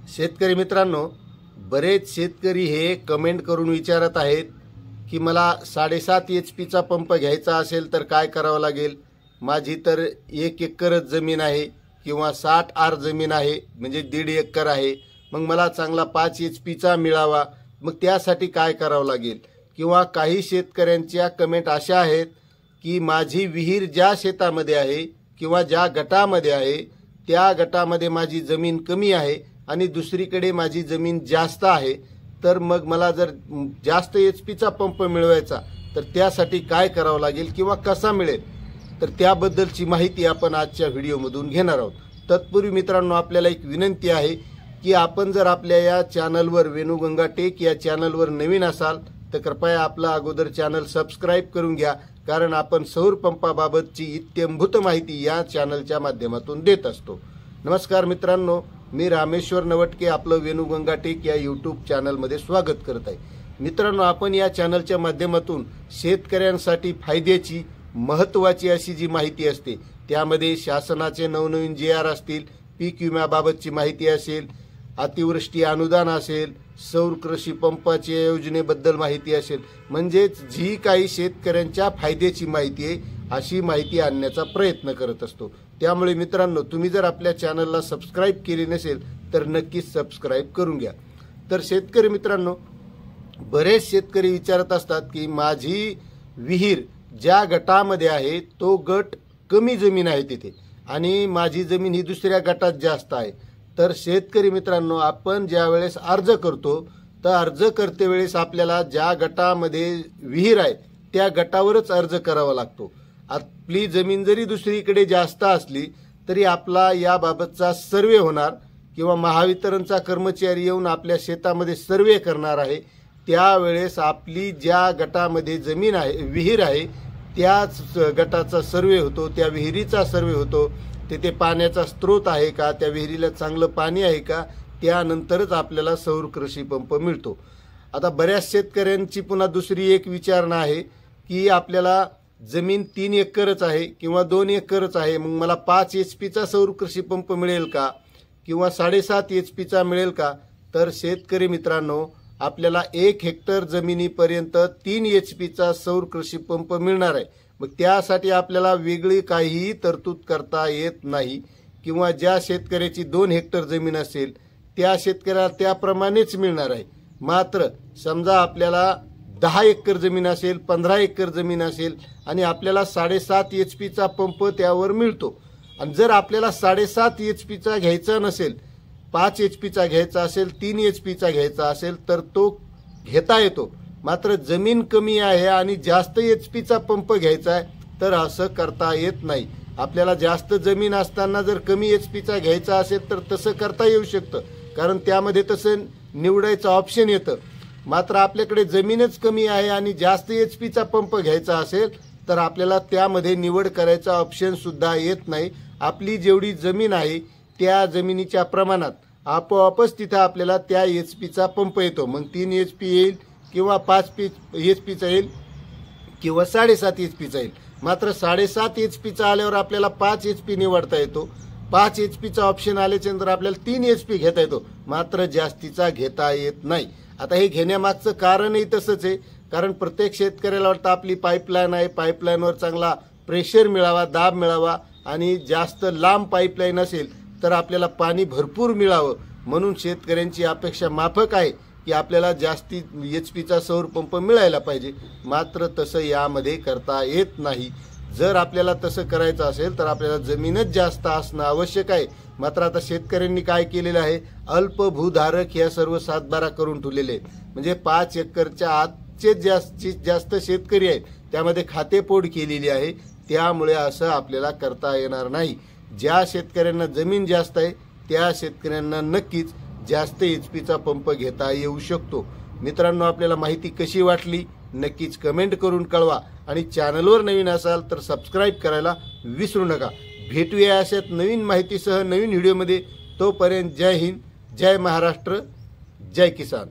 शेतकरी मित्रांनो, बरेच शेतकरी हे कमेंट करून विचारत आहेत की मला 7.5 HP चा पंप घ्यायचा असेल तर काय करावं लागेल। माझी तर 1 एकरच जमीन आहे किंवा 60 आर जमीन आहे, म्हणजे 1.5 एकर आहे। मग मला चांगला 5 HP चा मिळावा, मग त्यासाठी काय करावं लागेल। किंवा काही शेतकऱ्यांच्या कमेंट अशा आहेत की माझी विहीर ज्या शेतामध्ये आहे किंवा ज्या गटामध्ये आहे त्या गटामध्ये माझी जमीन कमी आहे आणि दुसरीकडे माझी जमीन जास्त आहे, तर मग मला जर जास्त HP चा पंप मिळवायचा तर त्यासाठी काय करावं लागेल किंवा कसा मिळेल, तर त्याबद्दलची माहिती आपण आजच्या व्हिडिओमधून घेणार आहोत। तत्पूर्वी मित्रांनो, आपल्याला एक विनंती आहे की आपण जर आपल्या या चॅनलवर वेणुगंगा टेक या चॅनलवर नवीन असाल तर कृपया आपला अगोदर चॅनल सबस्क्राइब करून घ्या, कारण आपण सौर पंपाबाबतची इत्यंभूत माहिती या चॅनलच्या माध्यमातून देत असतो। नमस्कार मित्रांनो, मी रामेश्वर नवटके आपलं वेणुगंगा टेक या यूट्यूब चॅनलमध्ये स्वागत करत आहे। मित्रांनो, आपण या चॅनलच्या माध्यमातून शेतकऱ्यांसाठी फायद्याची महत्त्वाची अशी जी माहिती असते, त्यामध्ये शासनाचे नवनवीन JR असतील, पीक विम्याबाबतची माहिती असेल, अतिवृष्टी अनुदान असेल, सौर कृषी पंपाच्या योजनेबद्दल माहिती असेल, म्हणजेच जी काही शेतकऱ्यांच्या फायद्याची माहिती आहे अशी माहिती आणण्याचा प्रयत्न करत असतो। त्यामुळे मित्रांनो, तुम्ही जर आपल्या चॅनलला सबस्क्राइब केले नसेल तर नक्कीच सबस्क्राइब करून घ्या। तर शेतकरी मित्रांनो, बरेच शेतकरी विचारत असतात की माझी विहीर ज्या गटामध्ये आहे तो गट कमी जमीन आहे तिथे आणि माझी जमीन ही दुसऱ्या गटात जास्त आहे। तर शेतकरी मित्रांनो, आपण ज्या वेळेस अर्ज करतो तर अर्ज करते वेळेस आपल्याला ज्या गटामध्ये विहीर आहे त्या गटावरच अर्ज करावा लागतो। आपली जमीन जरी दुसरीकडे जास्त असली तरी आपला याबाबतचा सर्वे होणार किंवा महावितरणचा कर्मचारी येऊन आपल्या शेतामध्ये सर्वे करणार आहे। त्यावेळेस आपली ज्या गटामध्ये जमीन आहे, विहीर आहे, त्याच गटाचा सर्वे होतो, त्या विहिरीचा सर्वे होतो, तिथे पाण्याचा स्रोत आहे का, त्या विहिरीला चांगलं पाणी आहे का, त्यानंतरच आपल्याला सौर कृषी पंप मिळतो। आता बऱ्याच शेतकऱ्यांची पुन्हा दुसरी एक विचारणा आहे की आपल्याला जमीन 3 एकरच आहे किंवा 2 एकरच आहे, मग मला 5 HP चा सौर कृषी पंप मिळेल का किंवा 7.5 HP चा मिळेल का। तर शेतकरी मित्रांनो, आपल्याला 1 हेक्टर जमिनीपर्यंत 3 HP चा सौर कृषी पंप मिळणार आहे। मग त्यासाठी आपल्याला वेगळी काहीही तरतूद करता येत नाही, किंवा ज्या शेतकऱ्याची 2 हेक्टर जमीन असेल त्या शेतकऱ्याला त्याप्रमाणेच मिळणार आहे। मात्र समजा आपल्याला 10 एकर जमीन असेल, 15 एकर जमीन असेल आणि आपल्याला 7.5 HP चा पंप त्यावर मिळतो, आणि जर आपल्याला 7.5 HP चा घ्यायचा नसेल, 5 HP चा घ्यायचा असेल, 3 HP चा घ्यायचा असेल तर तो घेता येतो। मात्र जमीन कमी आहे आणि जास्त HP चा पंप घ्यायचा आहे तर असं करता येत नाही। आपल्याला जास्त जमीन असताना जर कमी HP चा घ्यायचा असेल तर तसं करता येऊ शकतं, कारण त्यामध्ये तसं निवडायचं ऑप्शन येतं। मात्र आपल्याकडे जमीनच कमी आहे आणि जास्त HP चा पंप घ्यायचा असेल तर आपल्याला त्यामध्ये निवड करायचा ऑप्शन सुद्धा येत नाही। आपली जेवढी जमीन आहे त्या जमिनीच्या प्रमाणात आपोआपच तिथं आपल्याला त्या HP चा पंप येतो। मग 3 HP येईल किंवा 5 HP चा येईल किंवा 7.5 HP चा येईल। मात्र 7.5 HP चा आल्यावर आपल्याला 5 HP निवडता येतो, 5 HP चा ऑप्शन आल्याच्यानंतर आपल्याला 3 HP घेता येतो, मात्र जास्तीचा घेता येत नाही। आता हे घेण्यामागचं कारणही तसंच आहे, कारण प्रत्येक शेतकऱ्याला वाटतं आपली पाईपलाईन आहे, पाईपलाईनवर चांगला प्रेशर मिळावा, दाब मिळावा, आणि जास्त लांब पाईपलाईन असेल तर आपल्याला पाणी भरपूर मिळावं, म्हणून शेतकऱ्यांची अपेक्षा माफक आहे की आपल्याला जास्ती HP चा सौर पंप मिळायला पाहिजे। मात्र तसं यामध्ये करता येत नाही। जर आपल्याला तसं करायचं असेल तर आपल्याला जमीनच जास्त असणं आवश्यक आहे। मात्र आता शेतकऱ्यांनी काय केलेलं आहे, अल्पभूधारक ह्या सर्व 7/12 करून ठेवलेले आहेत, म्हणजे 5 एकरच्या आतचे जास्तीत जास्त शेतकरी आहेत त्यामध्ये खातेपोड केलेली आहे। त्यामुळे असं आपल्याला करता येणार नाही। ज्या शेतकऱ्यांना जमीन जास्त आहे त्या शेतकऱ्यांना नक्कीच जास्त HP चा पंप घेता येऊ शकतो। मित्रांनो, आपल्याला माहिती कशी वाटली नक्कीच कमेंट करून कळवा, आणि चॅनलवर नवीन असाल तर सबस्क्राइब करायला विसरू नका। भेटूया अशाच नवीन माहितीसह नवीन व्हिडिओमध्ये। तोपर्यंत जय हिंद, जय महाराष्ट्र, जय किसान।